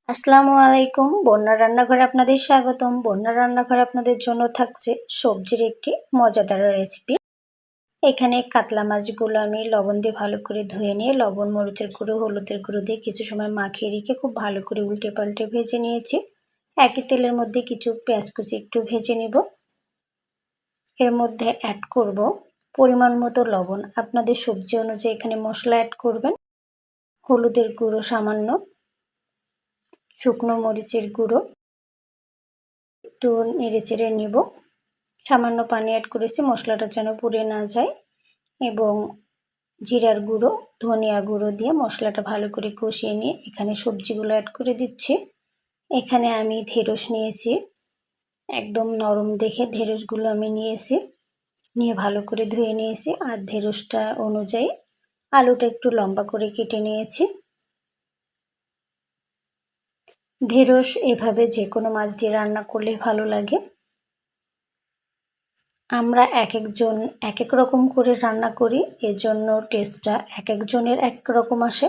আসসালামু আলাইকুম। বন্যার রান্নাঘরে আপনাদের স্বাগতম। বন্যার রান্নাঘরে আপনাদের জন্য থাকছে সবজির একটি মজাদার রেসিপি। এখানে কাতলা মাছগুলো আমি লবণ দিয়ে ভালো করে ধুয়ে নিয়ে লবণ, মরিচের গুঁড়ো, হলুদের গুঁড়ো দিয়ে কিছু সময় মাখিয়ে রেখে খুব ভালো করে উল্টে পাল্টে ভেজে নিয়েছি। একই তেলের মধ্যে কিছু পেঁয়াজ কুচি একটু ভেজে নিব। এর মধ্যে অ্যাড করব পরিমাণ মতো লবণ। আপনাদের সবজি অনুযায়ী এখানে মশলা অ্যাড করবেন। হলুদের গুঁড়ো সামান্য, শুকনো মরিচের গুঁড়ো, একটু নেড়েচেড়ে নিব। সামান্য পানি অ্যাড করেছি মশলাটা যেন পুড়ে না যায়, এবং জিরার গুঁড়ো, ধনিয়া গুঁড়ো দিয়ে মশলাটা ভালো করে কষিয়ে নিয়ে এখানে সবজিগুলো অ্যাড করে দিচ্ছি। এখানে আমি ঢেঁড়স নিয়েছি, একদম নরম দেখে ঢেঁড়সগুলো আমি নিয়ে ভালো করে ধুয়ে নিয়েছি। আর ঢেঁড়সটা অনুযায়ী আলুটা একটু লম্বা করে কেটে নিয়েছি। ঢেঁড়স এভাবে যে কোনো মাছ দিয়ে রান্না করলে ভালো লাগে। আমরা এক একজন এক এক রকম করে রান্না করি, এজন্য টেস্টটা এক একজনের এক এক রকম আসে।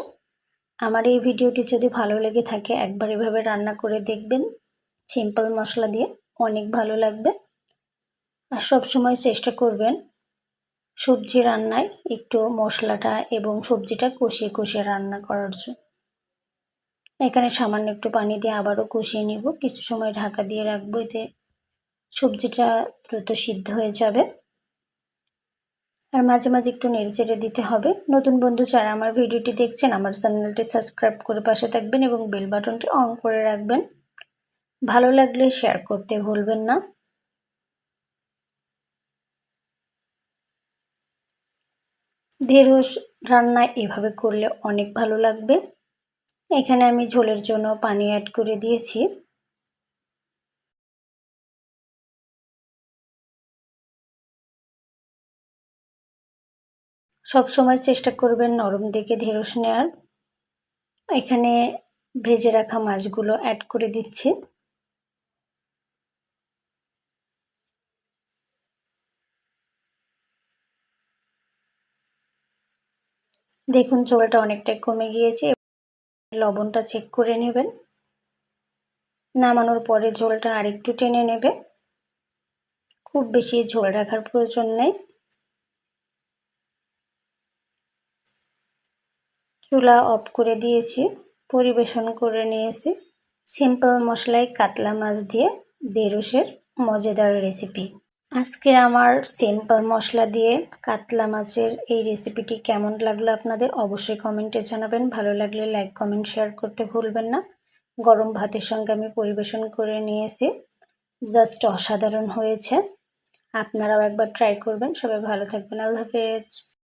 আমার এই ভিডিওটি যদি ভালো লেগে থাকে একবার এভাবে রান্না করে দেখবেন, সিম্পল মশলা দিয়ে, অনেক ভালো লাগবে। আর সব সময় চেষ্টা করবেন সবজি রান্নায় একটু মশলাটা এবং সবজিটা কষিয়ে কষিয়ে রান্না করার জন্য। এখানে সামান্য একটু পানি দিয়ে আবারও কষিয়ে নিব। কিছু সময় ঢাকা দিয়ে রাখবো, এতে সবজিটা দ্রুত সিদ্ধ হয়ে যাবে। আর মাঝে মাঝে একটু নেড়েচেড়ে দিতে হবে। নতুন বন্ধু যারা আমার ভিডিওটি দেখছেন, আমার চ্যানেলটি সাবস্ক্রাইব করে পাশে থাকবেন এবং বেল বাটনটি অন করে রাখবেন। ভালো লাগলে শেয়ার করতে ভুলবেন না। ঢেঁড়স রান্না এভাবে করলে অনেক ভালো লাগবে। এখানে আমি ঝোলের জন্য পানি অ্যাড করে দিয়েছি। সব সময় চেষ্টা করবেন নরম দেখে ঢেঁড়স নেওয়ার। এখানে ভেজে রাখা মাছগুলো অ্যাড করে দিচ্ছি। দেখুন ঝোলটা অনেকটাই কমে গিয়েছে। লবণটা চেক করে নেবেন। নামানোর পরে ঝোলটা আরেকটু টেনে নেবে। খুব বেশি ঝোল রাখার প্রয়োজন নেই। চুলা অফ করে দিয়েছি, পরিবেশন করে নিয়েছি সিম্পল মশলায় কাতলা মাছ দিয়ে ঢেঁড়সের মজাদার রেসিপি। আজকে আমার সিম্পল মশলা দিয়ে কাতলা মাছের এই রেসিপিটি কেমন লাগলো আপনাদের অবশ্যই কমেন্টে জানাবেন। ভালো লাগলে লাইক, কমেন্ট, শেয়ার করতে ভুলবেন না। গরম ভাতের সঙ্গে আমি পরিবেশন করে নিয়েছি, জাস্ট অসাধারণ হয়েছে। আপনারাও একবার ট্রাই করবেন। সবাই ভালো থাকবেন। আল্লাহ হাফেজ।